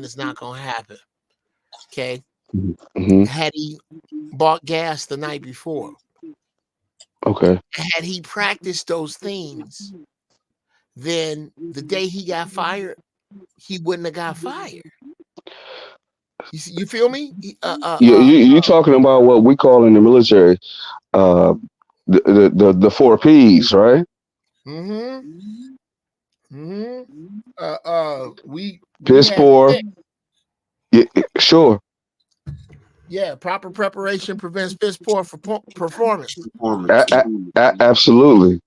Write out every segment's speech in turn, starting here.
it's not gonna happen. Okay. Hmm. Had he bought gas the night before, Okay. had he practiced those things, then the day he got fired, he wouldn't have got fired. You feel me? You talking about what we call in the military, uh, the four P's, right? Mm-hmm. Mm-hmm. We Piss had poor. six. Yeah, sure. Yeah, proper preparation prevents piss poor for performance. A- a- absolutely.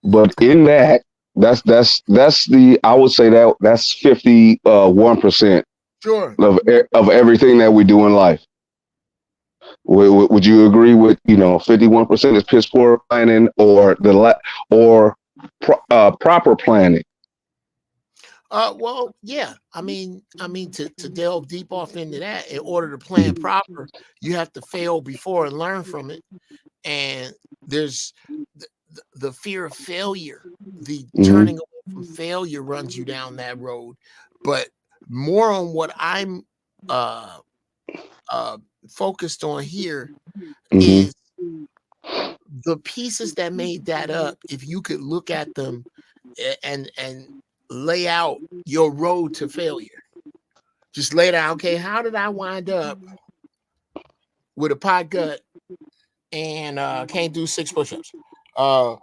But in that, that's the I would say that's 51% Sure. of everything that we do in life. Would you agree with 51% is piss poor planning or proper planning? Well, yeah. I mean, to delve deep off into that, in order to plan proper, you have to fail before and learn from it. And there's the fear of failure, the Hmm. turning away from failure runs you down that road. But more on what I'm uh uh focused on here Hmm. is the pieces that made that up. If you could look at them and lay out your road to failure, just lay down, okay, how did I wind up with a pot gut and can't do 6 push-ups? uh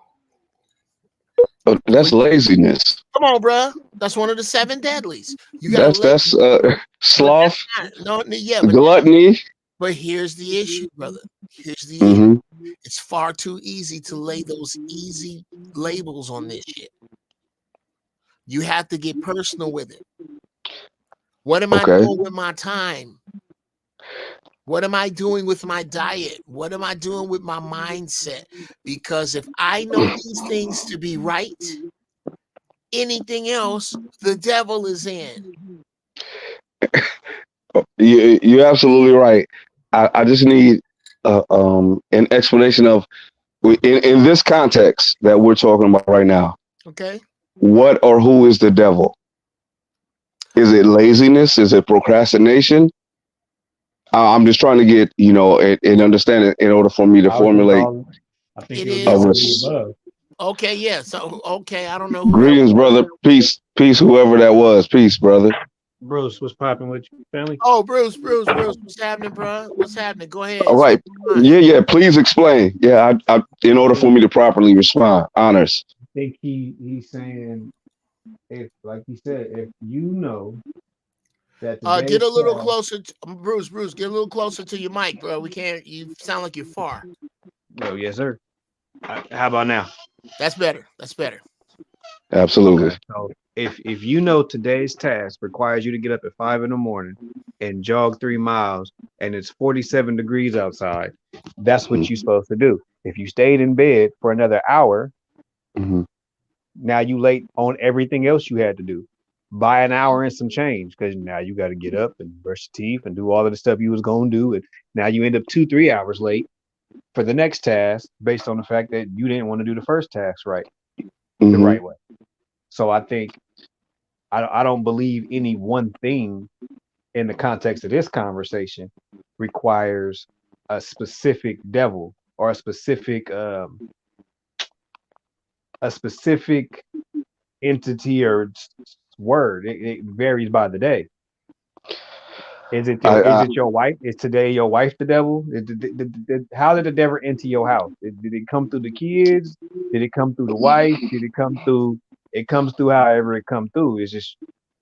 That's when laziness. Come on, bruh. That's one of the seven deadlies. You gotta That's lay, that's but sloth, that's not no, yeah, gluttony. but here's the issue, brother. Here's the issue. Hmm. It's far too easy to lay those easy labels on this shit. You have to get personal with it. What am I Okay. doing with my time? What am I doing with my diet? What am I doing with my mindset? Because if I know these things to be right, anything else, the devil is in. You're absolutely right. I just need an explanation of in this context that we're talking about right now. Okay. What or who is the devil? Is it laziness? Is it procrastination? I'm just trying to get and understand it in order for me to I would think formulate all. I think It it would be a is all of the res- above. okay. Yeah. So, okay. I don't know who that greetings, was. brother. Peace, whoever that was. Peace, brother. Bruce, what's popping with you, family? Oh, Bruce. What's happening, bro? What's happening? Go All ahead. right. Speak your mind. Yeah. Please explain. Yeah. In order for me to properly respond, honors. I think he's saying, if, like he said, if you know that Get today's a little task. closer, Bruce. Get a little closer to your mic, bro. We can't. You sound like you're far. Oh yes, sir. How about now? That's better. That's better. Absolutely. Okay, so if you know today's task requires you to get up at 5 in the morning and jog 3 miles, and it's 47 degrees outside, that's what you're supposed to do. If you stayed in bed for another hour, Mm-hmm. now you late on everything else you had to do by an hour and some change, because now you got to get up and brush your teeth and do all of the stuff you was gonna do, and now you end up 2 3 hours late for the next task based on the fact that you didn't want to do the first task the Mm-hmm. right way. So I think I don't believe any one thing in the context of this conversation requires a specific devil or a specific entity or word. It varies by the day. Is I it your wife? Is today your wife the devil? How did the devil enter your house? Did it come through the kids? Did it come through the wife? Did it come through? It comes through however it come through. It's just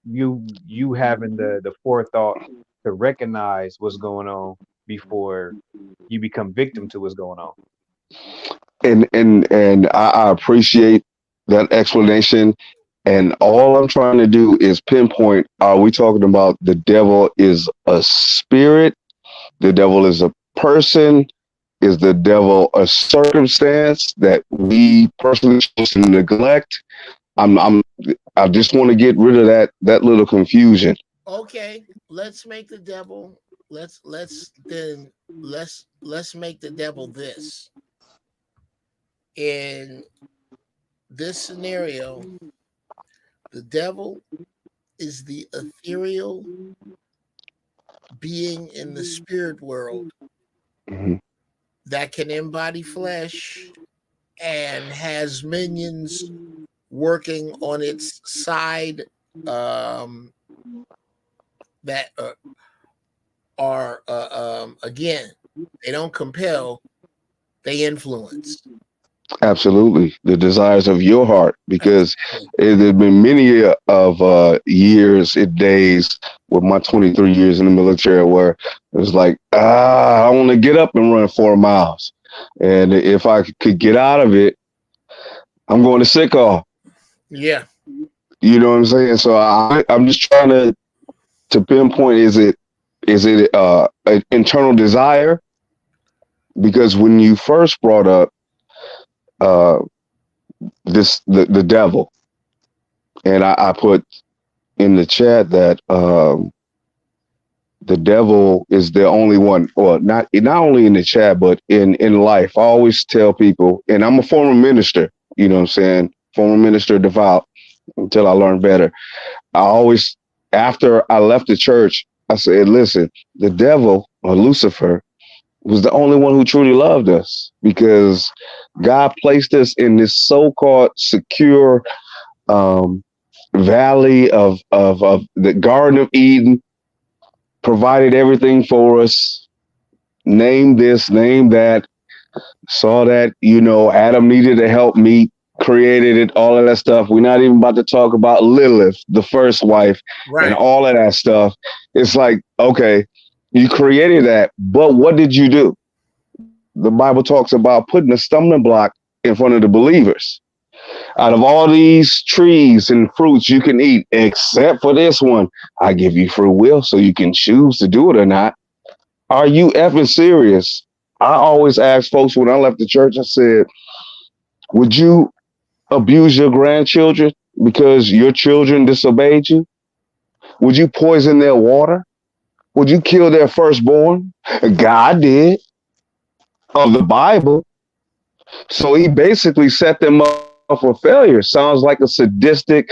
you having the forethought to recognize what's going on before you become victim to what's going on. and I appreciate that explanation. And all I'm trying to do is pinpoint: are we talking about the devil is a spirit? The devil is a person? Is the devil a circumstance that we personally choose to neglect? I'm I'm I just want to get rid of that little confusion. Okay. Let's make the devil. Let's make the devil this. In this scenario, the devil is the ethereal being in the spirit world Mhm. that can embody flesh and has minions working on its side, um, that are again, they don't compel, they influence. Absolutely, the desires of your heart, because Exactly. there have been many of years and days with my 23 years in the military where it was like, I want to get up and run 4 miles, and if I could get out of it, I'm going to sick off. Yeah. You know what I'm saying? So I'm just trying to pinpoint: is it an internal desire? Because when you first brought up uh, the devil, and I put in the chat that the devil is the only one, or not only in the chat, but in life. I always tell people, and I'm a former minister, you know what I'm saying, former minister, devout, until I learned better. I always, after I left the church, I said, listen, the devil, or Lucifer, was the only one who truly loved us, because God placed us in this so-called secure um, valley of the Garden of Eden, provided everything for us, name this, name that, saw that, Adam needed a help meet, created it, all of that stuff. We're not even about to talk about Lilith, the first wife, and Right. all of that stuff. It's like, okay, you created that, but what did you do? The Bible talks about putting a stumbling block in front of the believers. Out of all these trees and fruits you can eat, except for this one, I give you free will so you can choose to do it or not. Are you effing serious? I always ask folks when I left the church, I said, would you abuse your grandchildren because your children disobeyed you? Would you poison their water? Would you kill their firstborn? God did, of the Bible. So he basically set them up for failure. Sounds like a sadistic,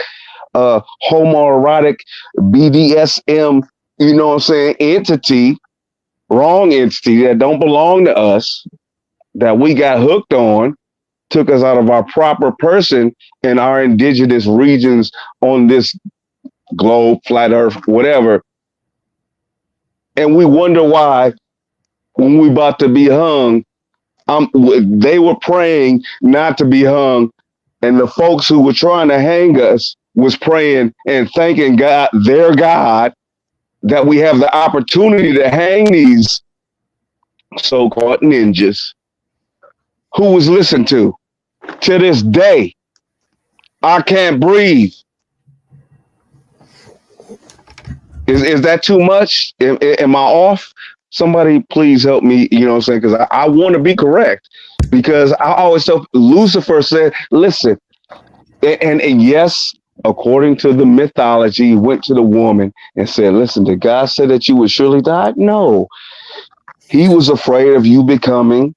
homoerotic, BDSM, you know what I'm saying, entity, wrong entity that don't belong to us, that we got hooked on, took us out of our proper person in our indigenous regions on this globe, flat earth, whatever. And we wonder why when we about to be hung, they were praying not to be hung, and the folks who were trying to hang us was praying and thanking God, their God, that we have the opportunity to hang these so-called ninjas. Who was listened to this day? I can't breathe. Is that too much? Am I off? Somebody please help me, you know what I'm saying? Because I want to be correct. Because I always tell Lucifer said, listen, and yes, according to the mythology, he went to the woman and said, listen, did God say that you would surely die? No. He was afraid of you becoming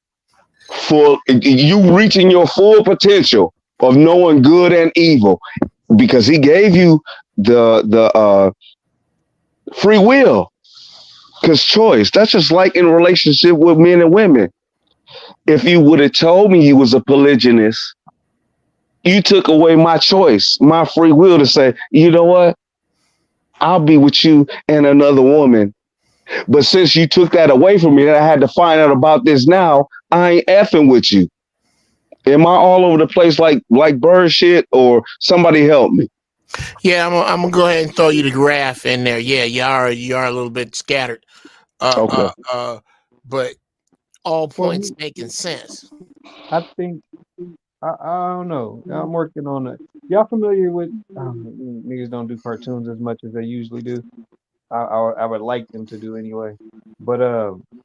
full, you reaching your full potential of knowing good and evil, because he gave you the free will. Because choice, that's just like in a relationship with men and women. If you would have told me you was a polygynist, you took away my choice, my free will to say, you know what? I'll be with you and another woman. But since you took that away from me and I had to find out about this now, I ain't effing with you. Am I all over the place like bird shit, or somebody help me? Yeah, I'm gonna go ahead and throw you the graph in there. Yeah, you are a little bit scattered. Uh Okay. uh uh but all Well, points making sense. I think I don't know. I'm working on it. Y'all familiar with niggas don't do cartoons as much as they usually do. I would like them to do anyway. But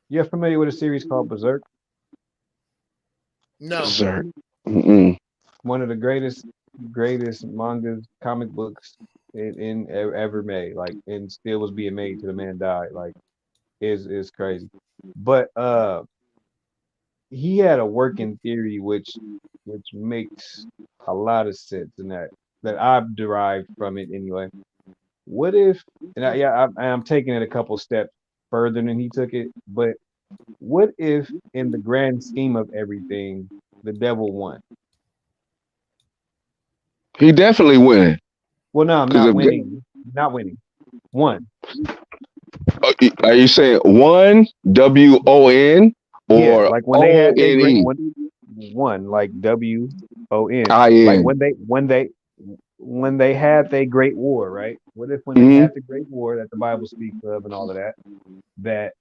you're familiar with a series called Berserk? No. Sir. Mm-mm. One of the greatest mangas, comic books ever made. Like, and still was being made till the man died. Like, is crazy. But he had a working theory which makes a lot of sense in that I've derived from it anyway. What if, and I'm taking it a couple steps further than he took it, but what if in the grand scheme of everything, the devil won? He definitely winning. Well, no, I'm Because not if winning. Not winning. Won. are you saying one WON Yeah, or like when they had their great ONE one, like WON. Like IN? when they had their great war, right? What if when they Mm-hmm. had the great war that the Bible speaks of and all of that, that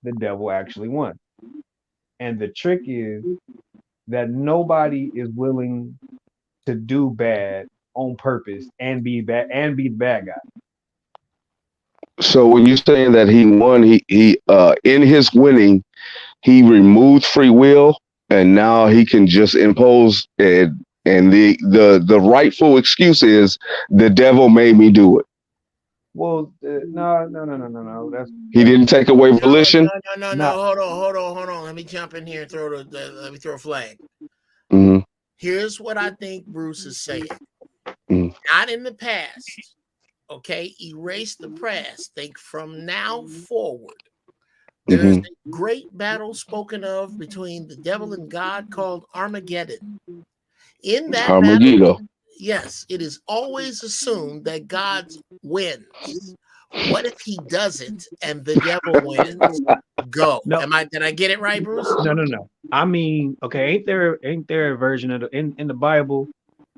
the devil actually won? And the trick is that nobody is willing to do bad on purpose and be bad and be the bad guy. So when you're saying that he won, he in his winning, he removed free will, and now he can just impose it. And the rightful excuse is the devil made me do it. Well, no. He That's didn't take away volition. No. not. Hold on. Let me jump in here and let me throw a flag. Mm-hmm. Here's what I think Bruce is saying. Mm-hmm. Not in the past. Okay, erase the past. Think from now forward. There's Mm-hmm. a great battle spoken of between the devil and God called Armageddon. In that battle, Armageddon. yes, it is always assumed that God wins. What if he doesn't and the devil wins? Go. No, Did I get it right, Bruce? no. I mean, okay, ain't there a version of in the Bible?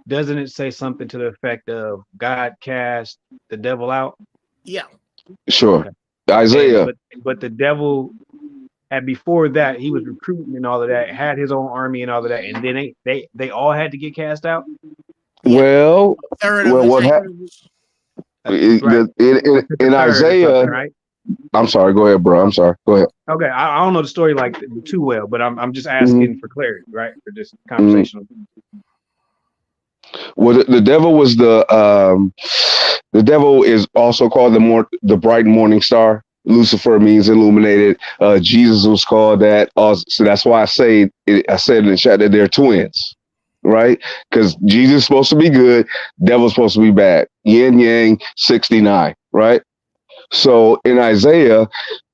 Doesn't it say something to the effect of God cast the devil out? Yeah. Sure. Okay. Isaiah. But the devil, and before that he was recruiting and all of that, had his own army and all of that, and then they all had to get cast out. Yeah. Well, Third of his what happened angels. Right. in Isaiah? Right. I'm sorry. Go ahead, bro. I'm sorry. Go ahead. Okay, I don't know the story like too well, but I'm just Mm-hmm. asking for clarity, right? For this conversational. Well, the devil was the devil is also called the bright morning star. Lucifer means illuminated. Jesus was called that. Also, so that's why I said in the chat that they're twins, right? Because Jesus is supposed to be good, devil's supposed to be bad. Yin yang 69, right? So in Isaiah,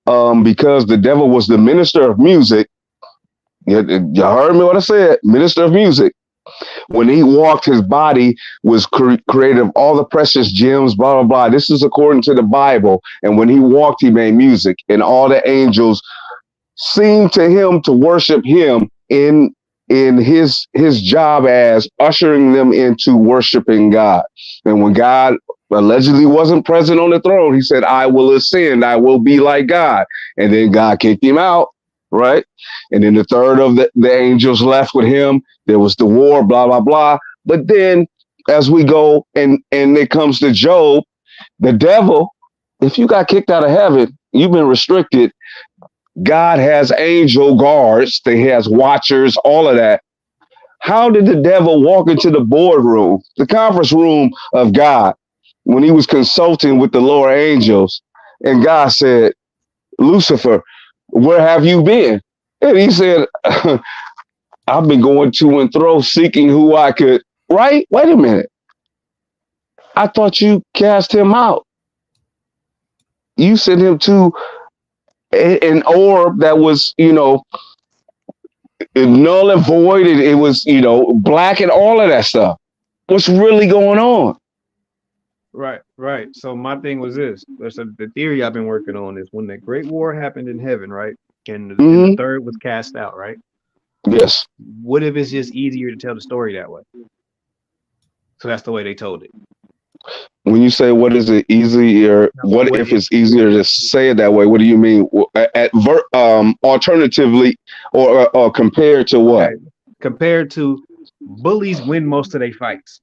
because the devil was the minister of music, you heard me what I said, minister of music. When he walked, his body was created of all the precious gems, blah, blah, blah. This is according to the Bible. And when he walked, he made music. And all the angels seemed to him to worship him in his job as ushering them into worshiping God. And when God allegedly wasn't present on the throne, he said, I will ascend. I will be like God. And then God kicked him out. Right. And then the third of the angels left with him. There was the war, blah, blah, blah. But then as we go and it comes to Job, the devil, if you got kicked out of heaven, you've been restricted. God has angel guards. He has watchers, all of that. How did the devil walk into the boardroom, the conference room of God, when he was consulting with the lower angels? And God said, Lucifer, where have you been? And he said, I've been going to and fro seeking who I could. Right? Wait a minute. I thought you cast him out. You sent him to an orb that was, null and void. It was, black and all of that stuff. What's really going on? Right. So my thing was this. So the theory I've been working on is when the Great War happened in heaven, right? And the third was cast out, right? Yes. What if it's just easier to tell the story that way? So that's the way they told it. When you say what is it easier, what if it's easier to say it that way? What do you mean? Alternatively, or compared to what? Okay. Compared to bullies win most of their fights.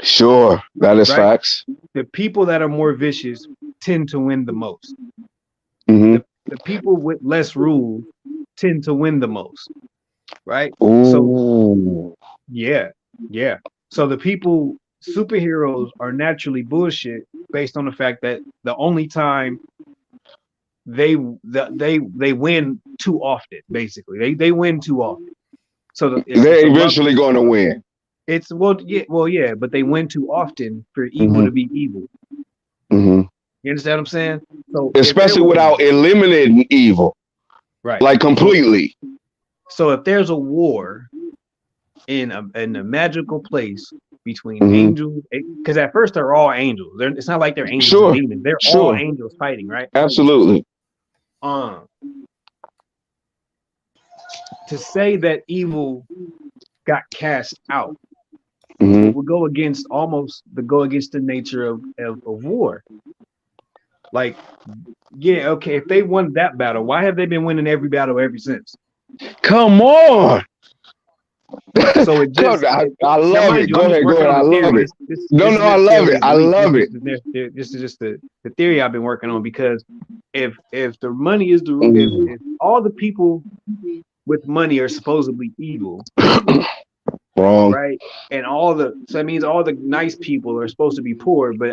Sure, that is facts. The people that are more vicious tend to win the most. Mm-hmm. The people with less rule tend to win the most, right? Ooh. So yeah. So the superheroes are naturally bullshit based on the fact that the only time they win too often, basically. They win too often. So they're eventually going to win. It's well, yeah, but they win too often for evil Hmm. to be evil. Hmm. You understand what I'm saying? So if there Especially was without eliminating evil, right, like so completely. if there's a war in a magical place between Hmm. angels, because at first they're all angels. It's not like they're angels and Sure, demons. They're all sure, angels fighting, right? absolutely. Um, to say that evil got cast out Hmm. would go against the nature of war. Like, yeah, okay, if they won that battle, why have they been winning every battle ever since? Come on. So it Come, just I now, love mind it. you, I'm Go just ahead, go working ahead. on I a love theory. it. This No, isn't I love necessarily it. a I belief. love it. This is just the theory I've been working on because if the money is the Mm. if all the people with money are supposedly evil, Wrong. right? And so that means all the nice people are supposed to be poor. But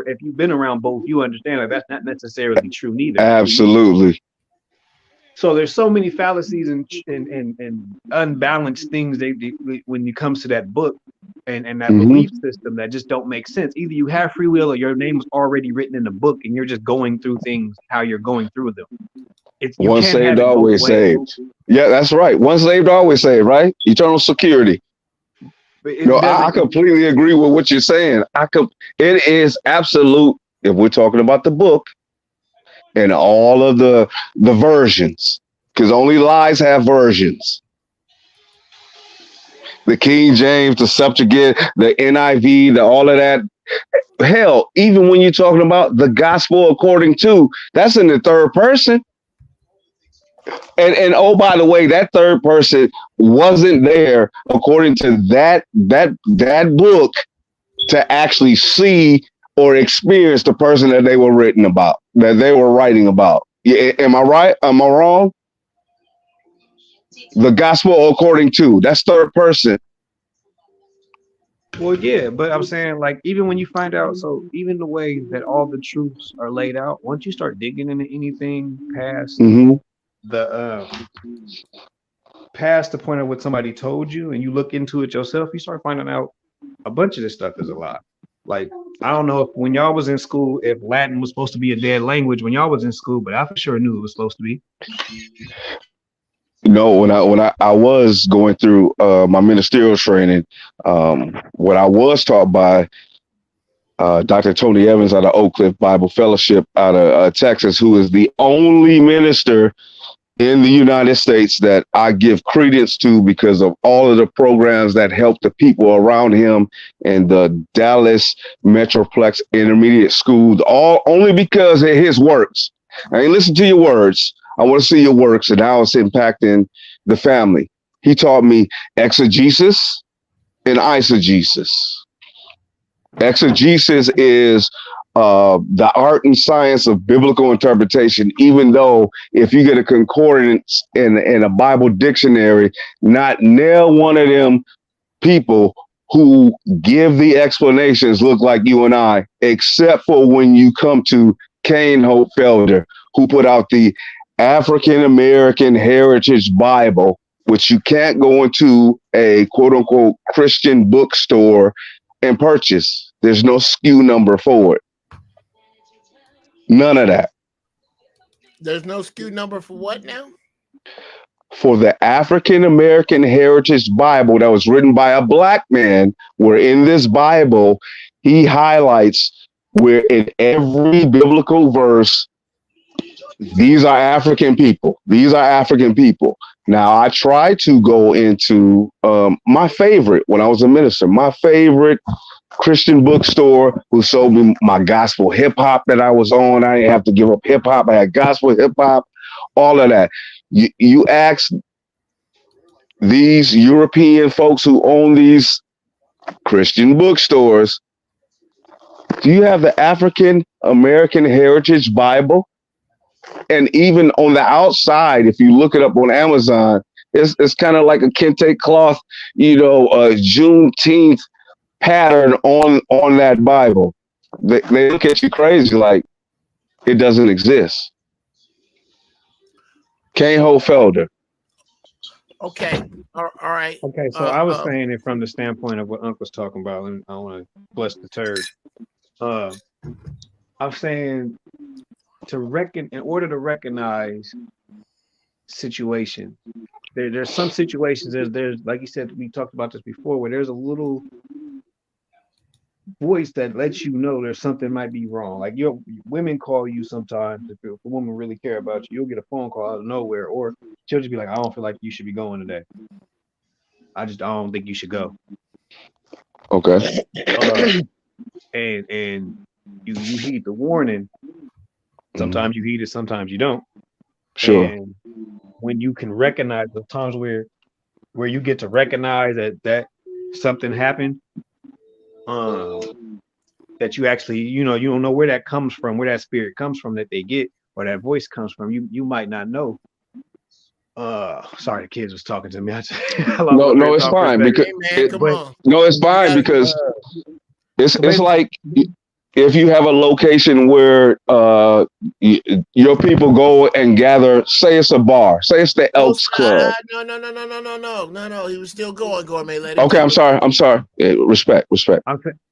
if you've been around both, you understand that that's not necessarily true neither. Absolutely. So there's so many fallacies and unbalanced things when it comes to that book and that Hmm. belief system that just don't make sense. Either you have free will or your name is already written in the book and you're just going through things how you're going through them. You Once can't saved, have it both always ways. saved. Yeah, that's right. Once saved, always saved, right? Eternal security. But No, it I doesn't. completely agree with what you're saying. It is absolute. If we're talking about the book and all of the versions, because only lies have versions. The King James, the Septuagint, the NIV, the all of that. Hell, even when you're talking about the gospel according to, that's in the third person. And oh, by the way, that third person wasn't there according to that book to actually see or experience the person that they were written about, that they were writing about. Yeah, am I right? Am I wrong? The gospel according to, that's third person. Well, yeah, but I'm saying like even when you find out, so even the way that all the truths are laid out, once you start digging into anything Hmm. the past the point of what somebody told you, and you look into it yourself, you start finding out a bunch of this stuff is a lie. Like I don't know if when y'all was in school, if Latin was supposed to be a dead language when y'all was in school, but I for sure knew it was supposed to be. No, when I was going through my ministerial training, what I was taught by Dr. Tony Evans out of Oak Cliff Bible Fellowship out of Texas, who is the only minister in the United States that I give credence to because of all of the programs that help the people around him in the Dallas Metroplex Intermediate School, all only because of his works. I ain't listen to your words. I want to see your works and how it's impacting the family. He taught me exegesis and eisegesis. Exegesis is the art and science of biblical interpretation, even though if you get a concordance in a Bible dictionary, not nail one of them people who give the explanations look like you and I, except for when you come to Kane Hope Felder, who put out the African American Heritage Bible, which you can't go into a quote unquote Christian bookstore and purchase. There's no SKU number for it. None of that. There's no SKU number for what now? For the African American Heritage Bible that was written by a black man, where in this Bible, he highlights where in every biblical verse, these are African people. These are African people. Now, I tried to go into my favorite when I was a minister, my favorite Christian bookstore who sold me my gospel hip hop that I was on. I didn't have to give up hip hop. I had gospel hip hop, all of that. You ask these European folks who own these Christian bookstores, do you have the African American Heritage Bible? And even on the outside, if you look it up on Amazon, it's kind of like a kente cloth, Juneteenth pattern on that Bible. They look at you crazy like it doesn't exist. Kane Felder. Okay. All right. Okay, so I was saying it from the standpoint of what Uncle's talking about, and I want to bless the turd. I'm saying in order to recognize situations, there's some situations, there's like you said, we talked about this before, where there's a little voice that lets you know there's something might be wrong. Like your women call you sometimes, if a woman really care about you, you'll get a phone call out of nowhere, or she'll just be like, I don't feel like you should be going today. I don't think you should go. Okay. And you heed the warning. Sometimes you heed it, sometimes you don't. Sure. And when you can recognize the times where you get to recognize that something happened, that you actually, you don't know where that comes from, where that spirit comes from that they get, or that voice comes from. You might not know. Sorry, the kids was talking to me. No, it's fine because it's fine because it's like if you have a location where your people go and gather, say it's a bar, say it's the Elks Club. No. He was still going, Gourmet. Okay, I'm sorry. Respect.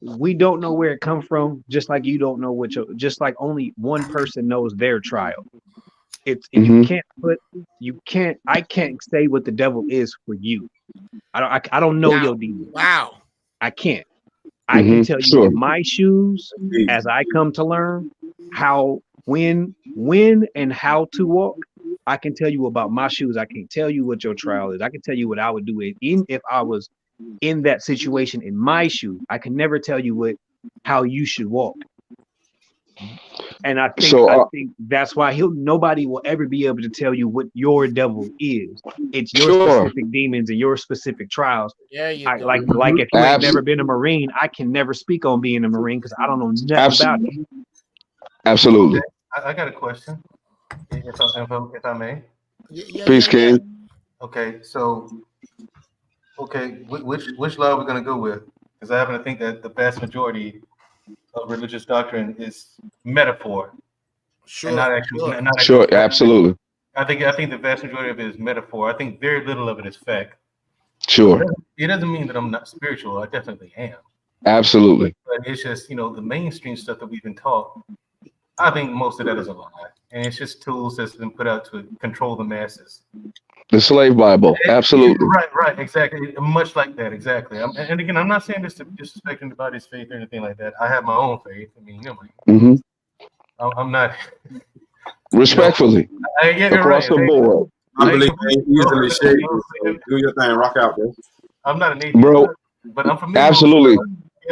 We don't know where it comes from, just like you don't know just like only one person knows their trial. I can't say what the devil is for you. I don't know your demon. Wow. I can't. I can tell you in my shoes as I come to learn when and how to walk. I can tell you about my shoes. I can't tell you what your trial is. I can tell you what I would do if I was in that situation in my shoes. I can never tell you how you should walk. And I think that's why nobody will ever be able to tell you what your devil is. It's your specific demons and your specific trials. Yeah, like if you ain't never been a Marine, I can never speak on being a Marine because I don't know nothing about it. Absolutely. I got a question, if I may. Peace, King. Okay, so which law are we gonna go with? Because I happen to think that the vast majority of religious doctrine is metaphor. Sure. And not actually. Sure, absolutely. I think the vast majority of it is metaphor. I think very little of it is fact. Sure. It doesn't mean that I'm not spiritual. I definitely am. Absolutely. But it's just, the mainstream stuff that we've been taught, I think most of that is a lie. And it's just tools that's been put out to control the masses. The slave Bible. Absolutely. Right, exactly. Much like that, exactly. And again, I'm not saying this to disrespect anybody's faith or anything like that. I have my own faith. I mean, I'm not. Respectfully. Across the board. I believe easily shade. Do your thing, rock out, bro. I'm not an atheist, bro. But I'm familiar. Absolutely.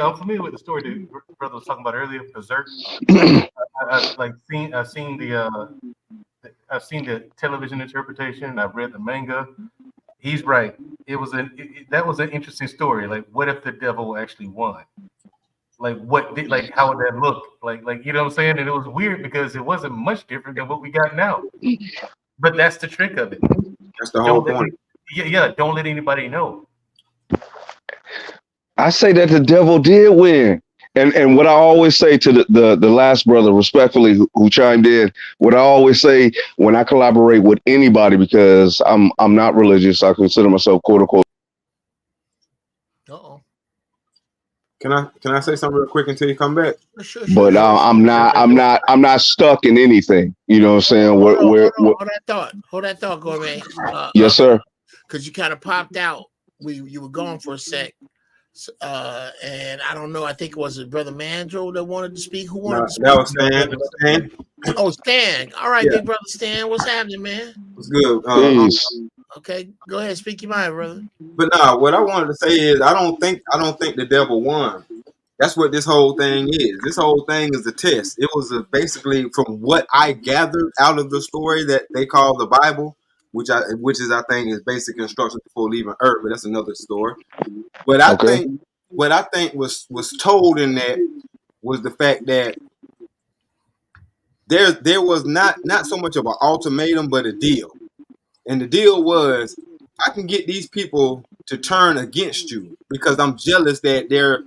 I'm familiar with the story that brother was talking about earlier, Berserk. I've seen the television interpretation. I've read the manga. He's right. That was an interesting story. Like, what if the devil actually won? Like, how would that look? Like, you know what I'm saying? And it was weird because it wasn't much different than what we got now. But that's the trick of it. That's the whole point. Don't let anybody know. I say that the devil did win. And what I always say to the last brother, respectfully, who chimed in, what I always say when I collaborate with anybody, because I'm not religious, I consider myself quote unquote. Can I say something real quick until you come back? Sure, but I'm not stuck in anything. You know what I'm saying? Hold that thought, Gourmet. Yes, sir. Because you kind of popped out. You were gone for a sec. And I don't know. I think it was Brother Mandro that wanted to speak. Who wanted to speak? That was Stan. Oh, Stan. All right, big brother Stan. What's happening, man? It's good. Okay, go ahead. Speak your mind, brother. But what I wanted to say is I don't think the devil won. That's what this whole thing is. This whole thing is a test. It was basically, from what I gathered out of the story that they call the Bible, which is I think is basic instructions before leaving Earth, but that's another story. But I think what I think was told in that was the fact that there was not so much of an ultimatum, but a deal. And the deal was, I can get these people to turn against you because I'm jealous that they're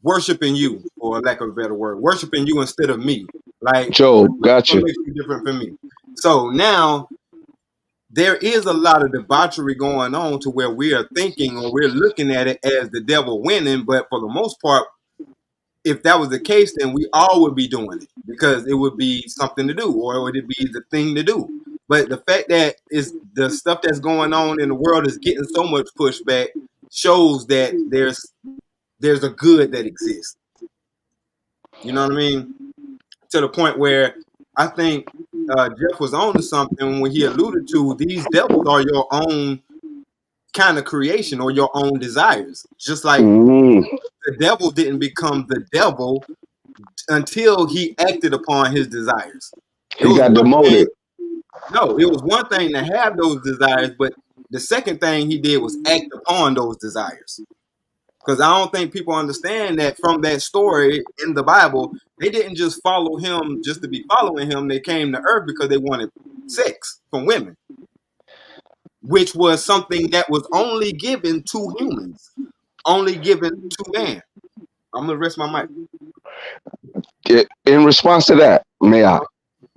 worshiping you, for lack of a better word, worshiping you instead of me. Like, Joe, gotcha. What makes you different from me? So now there is a lot of debauchery going on to where we are thinking or we're looking at it as the devil winning. But for the most part, if that was the case, then we all would be doing it because it would be something to do, or it would be the thing to do. But the fact that is the stuff that's going on in the world is getting so much pushback shows that there's a good that exists. You know what I mean? To the point where I think Jeff was on to something when he alluded to these devils are your own kind of creation or your own desires. Just like the devil didn't become the devil until he acted upon his desires. He got demoted. No, it was one thing to have those desires, but the second thing he did was act upon those desires. Because I don't think people understand that from that story in the Bible, they didn't just follow him just to be following him. They came to earth because they wanted sex from women, which was something that was only given to humans, only given to man. I'm going to rest my mic. In response to that, may I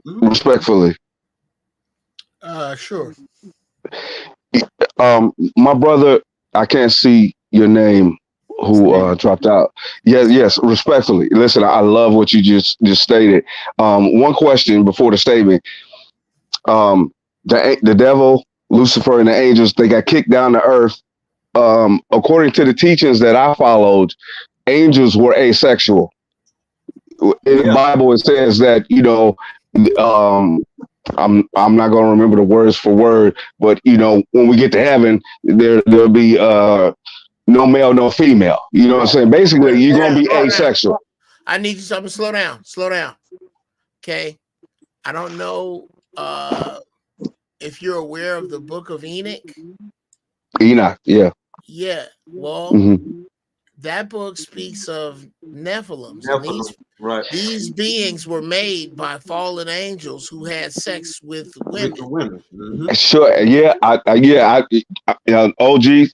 respectfully? Sure. My brother, I can't see your name. Who dropped out? Yes, respectfully. Listen, I love what you just stated. One question before the statement. The devil, Lucifer, and the angels, they got kicked down to earth. According to the teachings that I followed, angels were asexual. In the Bible, it says that, I'm not going to remember the words for word, but when we get to heaven, there'll be no male, no female. You know what I'm saying? Basically, you're going to be asexual. I need you to slow down. Okay. I don't know if you're aware of the book of Enoch. Enoch, yeah. Yeah. Well, that book speaks of Nephilims. These beings were made by fallen angels who had sex with women. Sure, yeah, OG,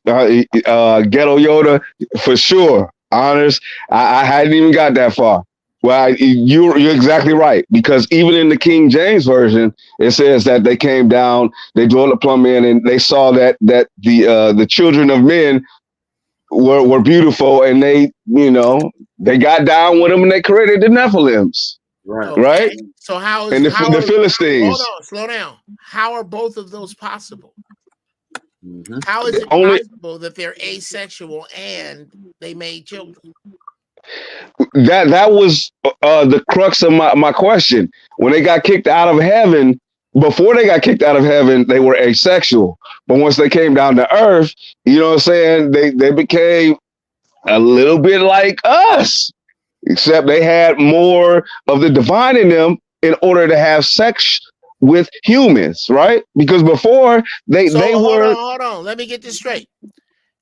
Ghetto Yoda, for sure. Honest, I hadn't even got that far. Well, you're exactly right, because even in the King James version, it says that they came down, they dwelt upon men, and they saw that the children of men were beautiful, and they got down with them, and they created the Nephilims, right? So how is and the Philistines? Hold on, slow down. How are both of those possible? How is it possible that they're asexual and they made children? That was the crux of my question. When they got kicked out of heaven, before they got kicked out of heaven, they were asexual. But once they came down to earth, you know what I'm saying, they became a little bit like us, except they had more of the divine in them in order to have sex with humans, right? Because before they were. Hold on. Let me get this straight.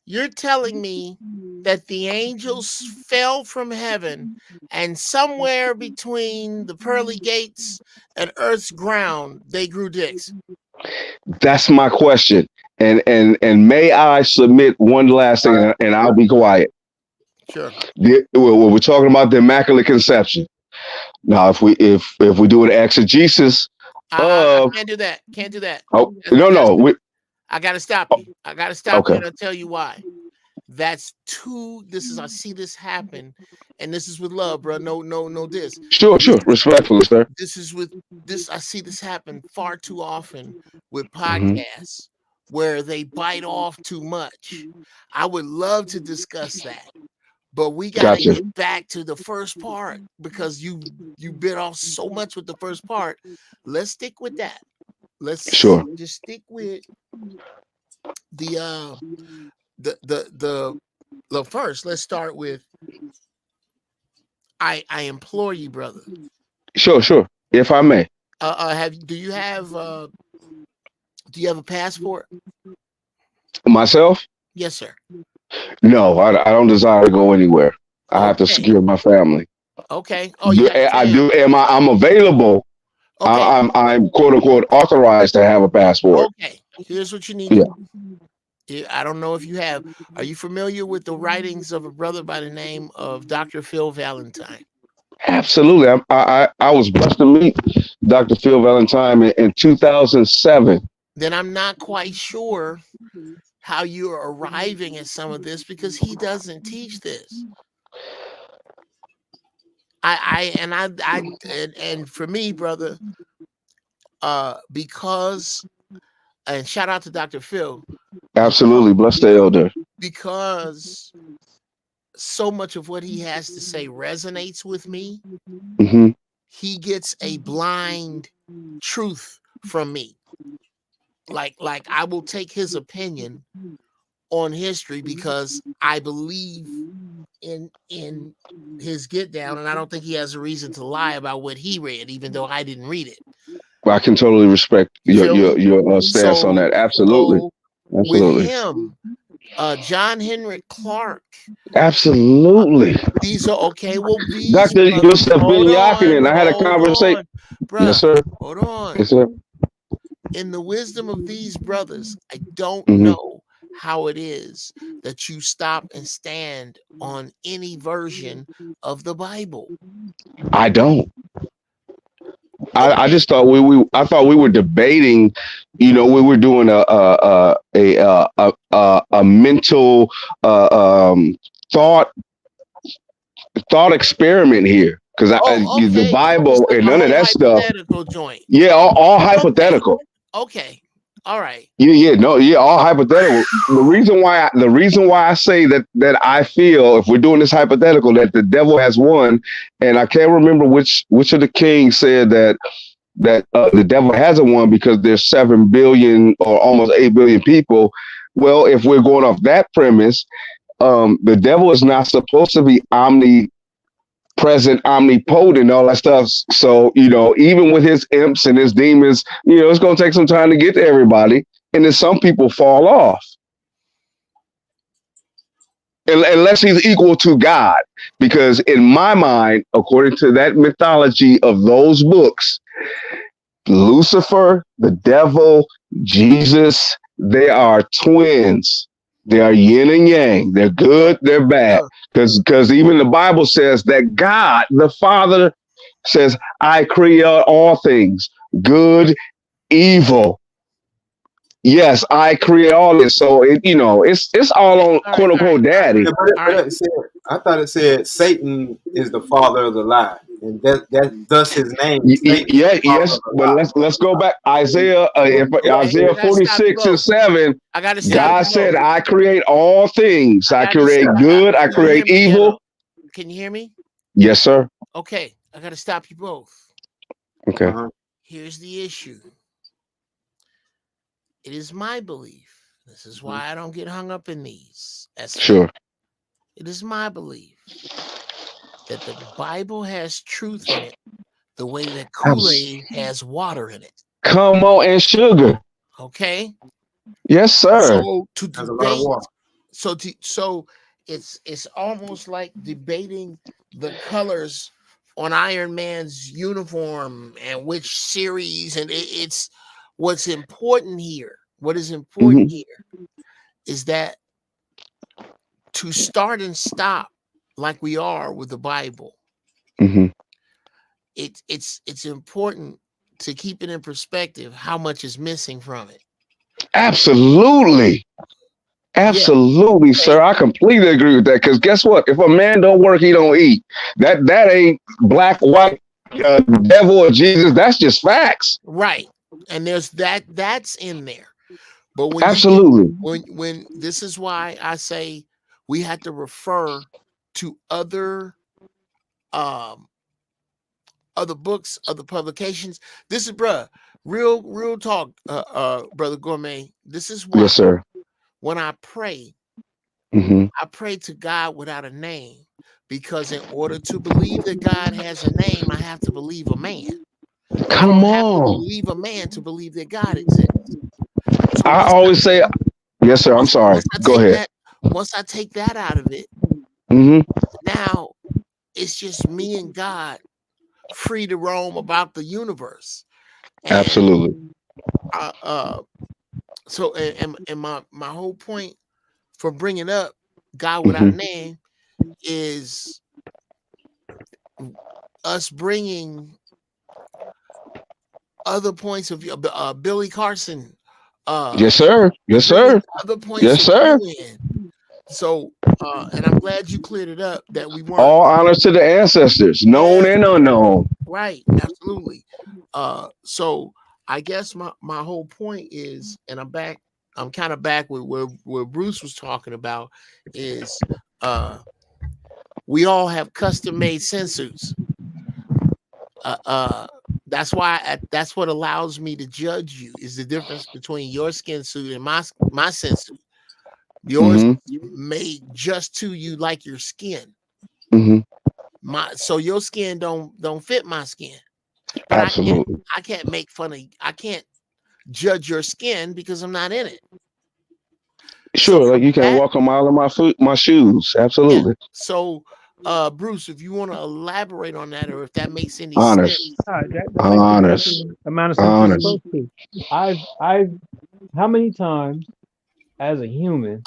You're telling me that the angels fell from heaven and somewhere between the pearly gates and earth's ground, they grew dicks. That's my question. And may I submit one last thing, and I'll be quiet. Sure. We're talking about the Immaculate Conception. Now, if we do an exegesis I can't do that. Can't do that. Oh, no. I gotta stop you. I gotta stop you, and I'll tell you why. That's too. I see this happen, and this is with love, bro. No, this. Sure. Respectfully, sir. I see this happen far too often with podcasts where they bite off too much. I would love to discuss that, but we gotta get back to the first part because you bit off so much with the first part. Let's stick with that. Let's just stick with the first. Let's start with I implore you, brother. Sure. If I may. Do you have a passport? Myself? Yes, sir. No, I don't desire to go anywhere. I have to secure my family. Okay. I do. I'm available. Okay. I'm quote unquote authorized to have a passport. Okay. Here's what you need to do. I don't know if you have. Are you familiar with the writings of a brother by the name of Dr. Phil Valentine? Absolutely. I was blessed to meet Dr. Phil Valentine in 2007. then I'm not quite sure how you're arriving at some of this, because he doesn't teach this. And for me, brother, because, and shout out to Dr. Phil, Absolutely. Bless the elder. because so much of what he has to say resonates with me. Hmm. He gets a blind truth from me. Like I will take his opinion on history because I believe in his get down, and I don't think he has a reason to lie about what he read, even though I didn't read it. I can totally respect You feel me? your stance on that. Absolutely. So with him, John Henrik Clark, Absolutely. these are okay. Well, these Dr. Yusuf Ben Yakinen, I had a conversation. Bruh, Yes, sir. hold on. Yes, sir. In the wisdom of these brothers, I don't Mhm. know how it is that you stop and stand on any version of the Bible. I don't. Okay. I just thought I thought we were debating, we were doing a mental thought experiment here, because the Bible So and none of that stuff. hypothetical joint. Yeah, all hypothetical. Okay. All right. All hypothetical. The reason why I say that I feel, if we're doing this hypothetical, that the devil has won, and I can't remember which of the kings said that the devil hasn't won because there's 7 billion or almost 8 billion people. Well, if we're going off that premise, the devil is not supposed to be omnipresent, omnipotent, all that stuff. So, even with his imps and his demons, it's going to take some time to get to everybody. And then some people fall off. Unless he's equal to God. Because in my mind, according to that mythology of those books, Lucifer, the devil, Jesus, they are twins. They are yin and yang. They're good, they're bad. Because even the Bible says that God, the Father, says, I create all things, good, evil. Yes, I create all this. So it's all on quote unquote daddy. Yeah, I thought it said Satan is the father of the lie, and that thus his name. Yes, but let's go back. Isaiah, Isaiah 46:7. God said, "I create all things. I create good. I create evil." Can you hear me? Yes, sir. Okay, I got to stop you both. Okay. Here's the issue. It is my belief. This is why I don't get hung up in these. Sure. It is my belief that the Bible has truth in it the way that Kool-Aid has water in it. Come on, and sugar. Okay? Yes, sir. So to debate, so it's almost like debating the colors on Iron Man's uniform and which series, and it's what's important here. What is important here is that to start and stop like we are with the Bible, it's important to keep it in perspective how much is missing from it. Absolutely. Absolutely, yeah. Sir. I completely agree with that. Because guess what? If a man don't work, he don't eat. That ain't black, white, devil, or Jesus. That's just facts. Right. And there's that's in there. But when absolutely, when this is why I say we have to refer to other books, other publications. This is real talk, Brother Gourmet. This is why, yes, sir. When I pray, I pray to God without a name, because in order to believe that God has a name, I have to believe a man. Come on, have to believe a man to believe that God exists. So I always say, yes, sir. I'm sorry. Go ahead. Once I take that out of it, now it's just me and God free to roam about the universe. And, absolutely. So and my whole point for bringing up God without a name is us bringing other points of view. Billy Carson Yes, sir. Yes, bringing sir. other points Yes, of sir. view in. So, and I'm glad you cleared it up that we weren't. All honors to the ancestors, known Yeah, and unknown. right, absolutely. So I guess my whole point is, and I'm back. I'm kind of back with where Bruce was talking about is we all have custom made sensors. Uh, uh, that's why that's what allows me to judge you is the difference between your skin suit and my sensor. Yours Mm-hmm. is made just to you like your skin. Mm-hmm. So your skin don't fit my skin. But Absolutely. I can't make fun of I can't judge your skin because I'm not in it. So Sure, like you can that walk a mile in my shoes. yeah. Absolutely. So Bruce, if you want to elaborate on that or if that makes any Honors. sense. That makes exactly Honors. the amount of sense it's Honors. supposed to. I've how many times as a human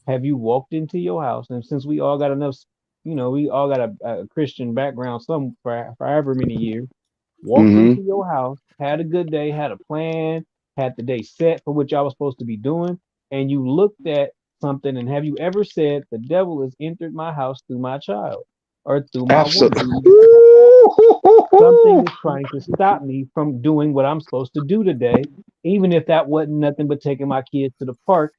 have you walked into your house? And since we all got enough, we all got a Christian background, some for however many years, walked Mm-hmm. into your house, had a good day, had a plan, had the day set for what y'all was supposed to be doing, and you looked at something. And have you ever said, the devil has entered my house through my child or through my woman? Absolutely. Something is trying to stop me from doing what I'm supposed to do today, even if that wasn't nothing but taking my kids to the park.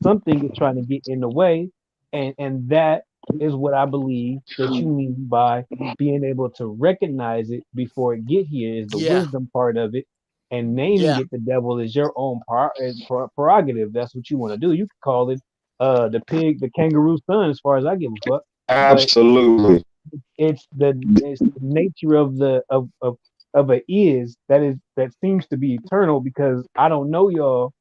Something is trying to get in the way, and that is what I believe that you mean by being able to recognize it before it get here is the Yeah, wisdom part of it, and naming yeah, it the devil is your own prerogative. That's what you want to do. You could call it the kangaroo son, as far as I give a fuck. But Absolutely. it's the nature of of a is that seems to be eternal, because I don't know y'all,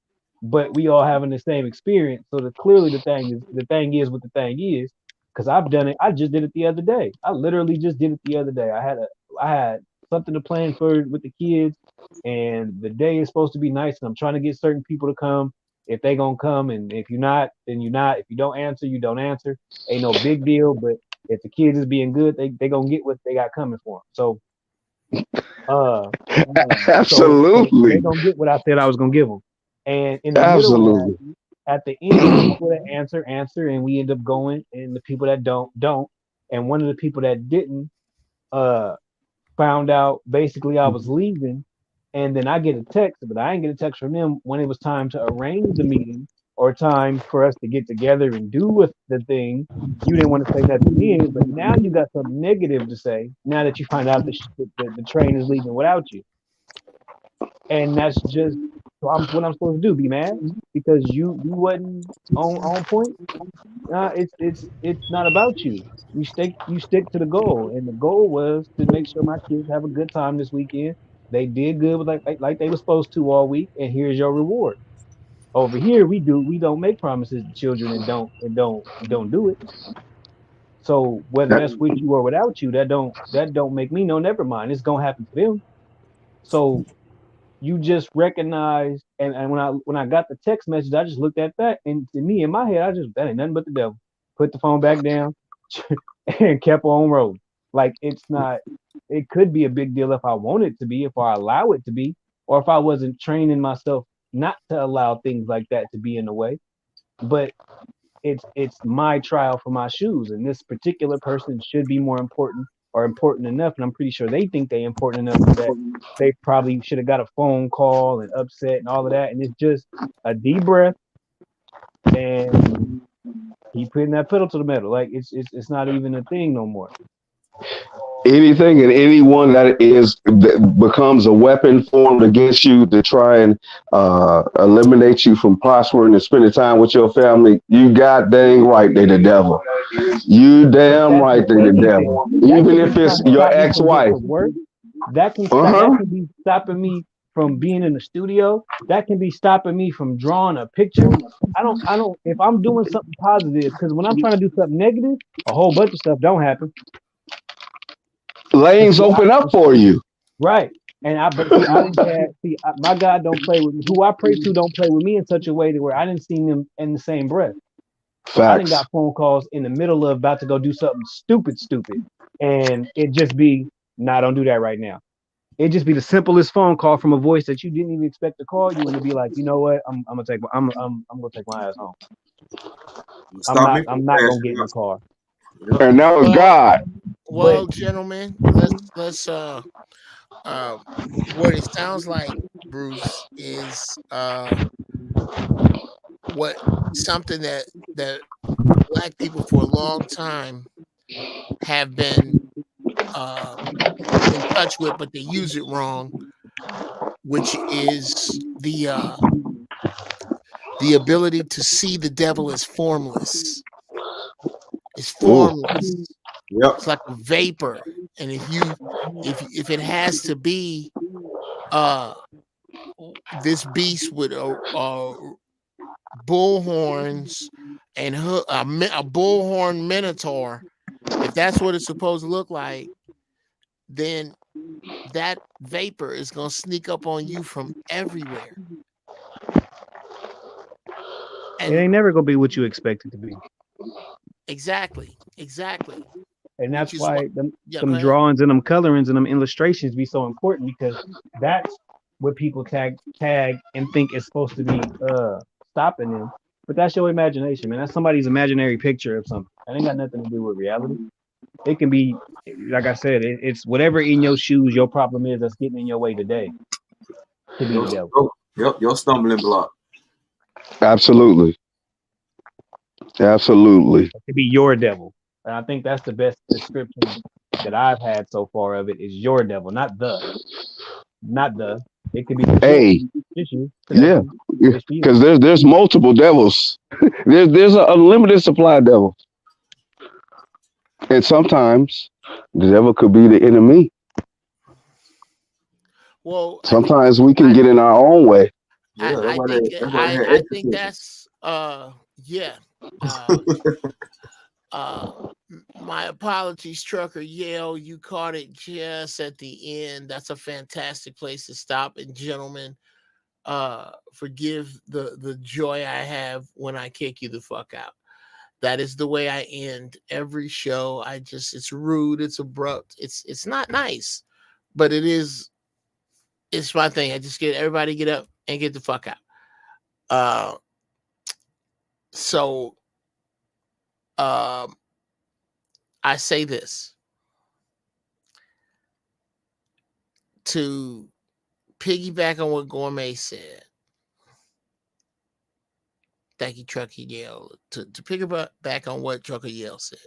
but we all having the same experience. So clearly the thing is what the thing is, because I've done it. I just did it the other day. I literally just did it the other day. I had something to plan for with the kids, and the day is supposed to be nice, and I'm trying to get certain people to come. If they gonna come, and if you're not, then you're not. If you don't answer, you don't answer. Ain't no big deal. But if the kids is being good, they gonna get what they got coming for them. Uh, so they Absolutely. gonna get what I said I was gonna give them. And in the middle of that, Absolutely. at the end, the people that answer, and we end up going, and the people that don't. And one of the people that didn't, uh, found out basically I was leaving, and then I get a text, but I didn't get a text from them when it was time to arrange the meeting or time for us to get together and do with the thing. You didn't want to say nothing then, but now you got something negative to say. Now that you find out the train is leaving without you, and that's just what I'm supposed to do. Be mad because you wasn't on point. It's not about you. You stick to the goal, and the goal was to make sure my kids have a good time this weekend. They did good with like they were supposed to all week, and here's your reward. Over here, we don't make promises to children and don't do it. So whether that's with you or without you, that don't make me know. Never mind, it's gonna happen for them. So you just recognize, and when I got the text message, I just looked at that, and to me in my head, that ain't nothing but the devil. Put the phone back down and kept on rolling. Like it's not. It could be a big deal if I want it to be, if I allow it to be, or if I wasn't training myself not to allow things like that to be in the way. But it's my trial for my shoes, and this particular person should be more important or important enough, and I'm pretty sure they think they important enough that they probably should have got a phone call and upset and all of that, and it's just a deep breath and keep putting that pedal to the metal. Like it's not even a thing no more. Anything and anyone that becomes a weapon formed against you to try and eliminate you from prospering and spending time with your family, you got dang right they the devil. You But damn that's right with they the anything. devil. That Even could be if it's trying to your stop me from getting ex-wife. to work. That can Uh stop. That huh. can be stopping me from being in the studio. That can be stopping me from drawing a picture. I don't. If I'm doing something positive, because when I'm trying to do something negative, a whole bunch of stuff don't happen. But Lanes see, open up for you. right, but see, I didn't have. See, my God don't play with me. Who I pray to don't play with me in such a way to where I didn't see them in the same breath. So I didn't Facts. got phone calls in the middle of about to go do something stupid, and it just be, nah, don't do that right now. It'd just be the simplest phone call from a voice that you didn't even expect to call you, and to be like, you know what, I'm gonna take I'm gonna take my ass home. Stop me from I'm not gonna crashing get in the out. car. Yep. And that was Well, God. well, But gentlemen, let's what it sounds like, Bruce, is what something that black people for a long time have been in touch with, but they use it wrong, which is the ability to see the devil as formless. It's Ooh. formless. Yep. It's like a vapor. And if it has to be this beast with bull horns and a bullhorn minotaur, if that's what it's supposed to look like, then that vapor is going to sneak up on you from everywhere. it And ain't never gonna be what you expect it to be. exactly. And Which that's is what, why yeah, go them ahead. drawings and them colorings and them illustrations be so important, because that's what people tag and think is supposed to be stopping them. But that's your imagination, man. That's somebody's imaginary picture of something. That ain't got nothing to do with reality. It can be, like I said, it's whatever in your shoes your problem is that's getting in your way today. Could be the devil. Your stumbling block. Absolutely. Absolutely. It could be your devil. And I think that's the best description that I've had so far of it, is your devil, not the. It could be Hey, just you. yeah. It's you. Because there's multiple devils. There's an unlimited supply of devils. And sometimes the devil could be the enemy. Well, Sometimes we can get in our own way. Yeah, I think that's why they had I think exorcism. that's yeah. My apologies, Trucker Yale. You caught it just at the end. That's a fantastic place to stop. And gentlemen, forgive the joy I have when I kick you the fuck out. That is the way I end every show. It's rude, it's abrupt, it's not nice, but it's my thing. I just get everybody get up and get the fuck out. So I say this to piggyback on what Gourmet said. Thank you, Trucker Yale. To piggyback on what Trucker Yale said.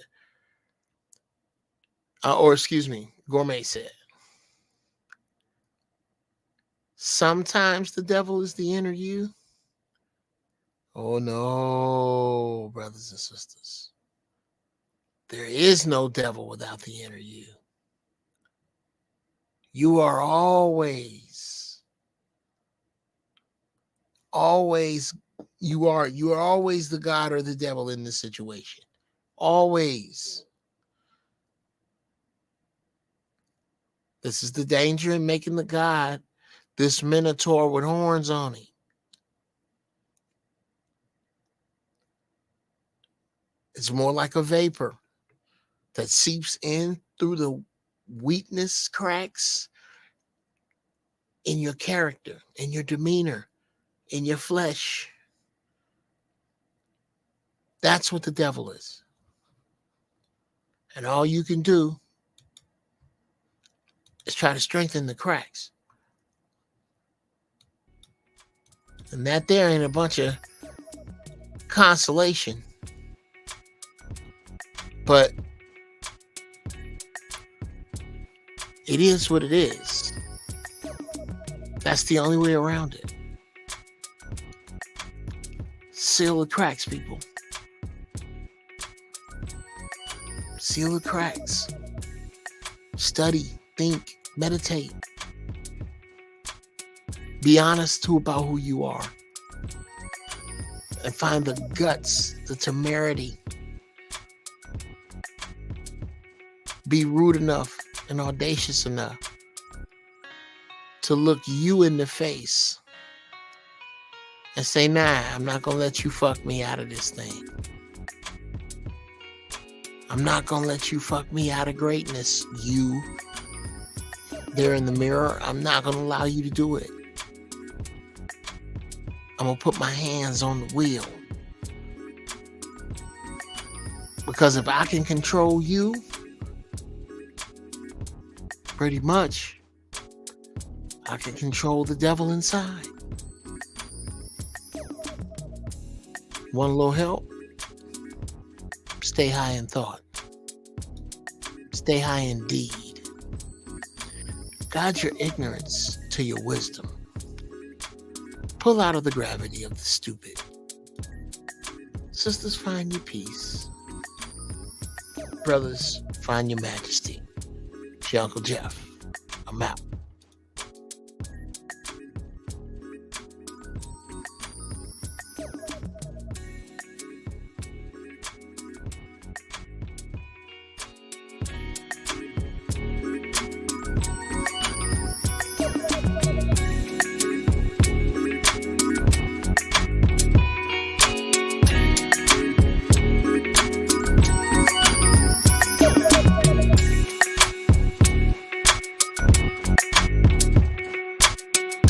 Or excuse me, Gourmet said. Sometimes the devil is the inner you. Oh no, brothers and sisters. There is no devil without the inner you. You are always, you are always the God or the devil in this situation. Always. This is the danger in making the God this minotaur with horns on him. It's more like a vapor that seeps in through the weakness cracks in your character, in your demeanor, in your flesh. That's what the devil is. And all you can do is try to strengthen the cracks. And that there ain't a bunch of consolation. But it is what it is. That's the only way around it. Seal the cracks, people. Seal the cracks. Study, think, meditate. Be honest about who you are. And find the guts, the temerity. Be rude enough and audacious enough to look you in the face and say, nah, I'm not going to let you fuck me out of this thing. I'm not going to let you fuck me out of greatness, you. there in the mirror, I'm not going to allow you to do it. I'm going to put my hands on the wheel. Because if I can control you, pretty much, I can control the devil inside. Want a little help? Stay high in thought. Stay high in deed. Guide your ignorance to your wisdom. Pull out of the gravity of the stupid. Sisters, find your peace. Brothers, find your majesty. It's your Uncle Jeff. I'm out.